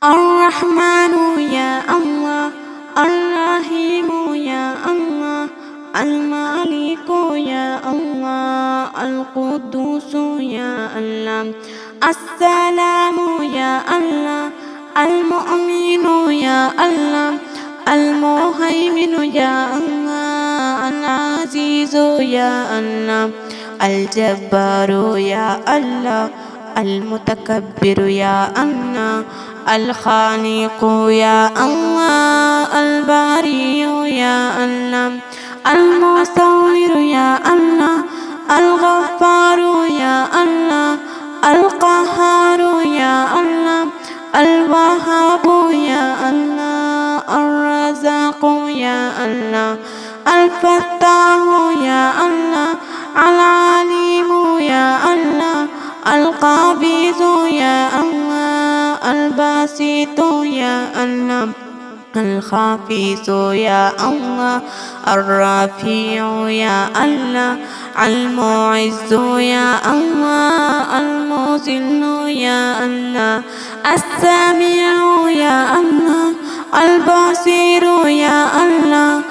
الرحمن يا الله، الرحيم يا الله، المالك يا الله، القدوس يا الله، السلام يا الله، المؤمن يا الله، المهيمن يا الله، العزيز يا الله، الجبار يا الله، المتكبر يا الله، الخالق يا الله، الباري يا الله، المصور يا الله، الغفار يا الله، القهار يا الله، الوهاب يا الله، الرزاق يا الله، الفتاح يا الله، العليم يا الله، القابض يا الله، الباسط يا الله، الخافض يا الله، الرافع يا الله، المعز يا الله، المذل يا الله، السميع يا الله، البصير يا الله،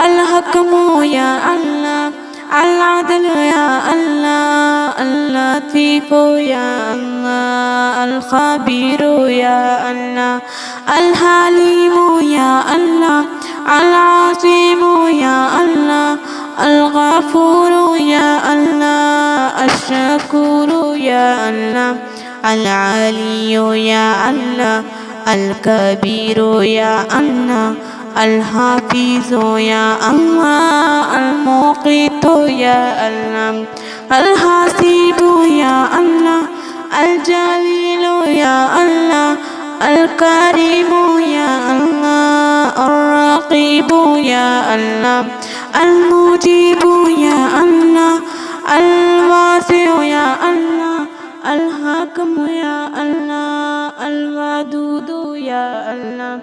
الحكم يا الله، العدل يا الله، اللطيف يا الله، الخبير يا الله، الحليم يا الله، العظيم يا الله، الغفور يا الله، الشكور يا الله، العلي يا الله، الكبير يا الله، الحافظ يا الله، المقيت يا الله، الحسيب يا الله، الجليل يا الله، الكريم يا الله، الرقيب يا الله، المجيب يا الله، الواسع يا الله، الحكم يا الله، الودود يا الله،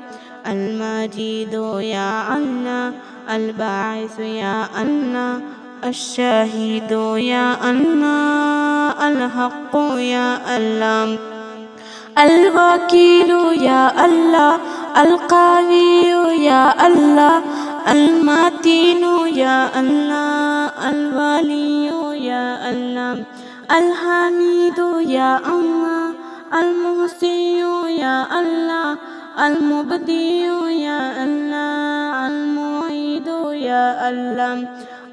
المجيد يا الله، الباعث يا الله، الشهيد يا الله، الحق يا الله، الوكيل يا الله، القوي يا الله، المتين يا الله، الولي يا الله، الحميد يا الله، المحصي يا الله، المبدي يا الله، المعيد يا الله،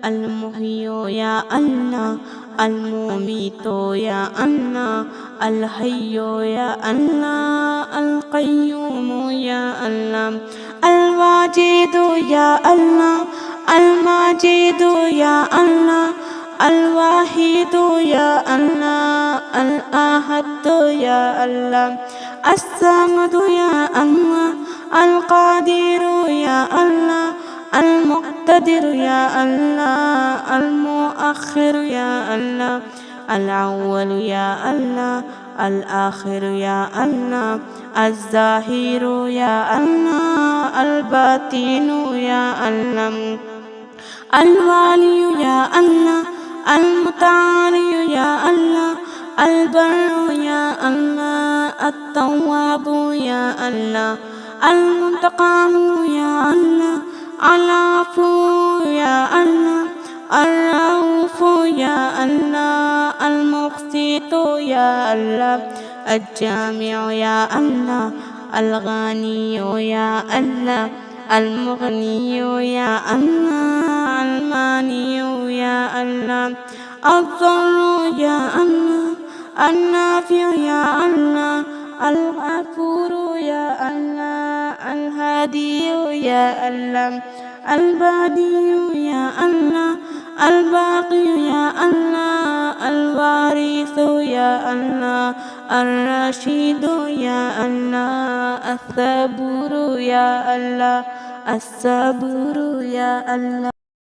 المحيي يا الله، المميت يا الله، الحي يا الله، القيوم يا الله، الواجد يا الله، الماجد يا الله، الواحد يا الله، الأحد يا الله، الصمد يا الله، القادر يا الله، المقتدر يا الله، المؤخر يا الله، الأول يا الله، الآخر يا الله، الظاهر يا الله، الباطن يا الله، الوالي يا الله، المتعالي يا الله، البر يا الله، التواب يا الله، المنتقم يا الله، العفو يا الله، الرؤوف يا الله، المقسط يا الله، الجامع يا الله، الغني يا الله، المغني يا الله، الماني يا الله، الضر يا الله، النافع يا الله، الغفور يا الله، الهادي يا الله، البادي يا الله، الباقي يا الله، الوارث يا الله، الرشيد يا الله، الصبور يا الله، الصبور يا الله.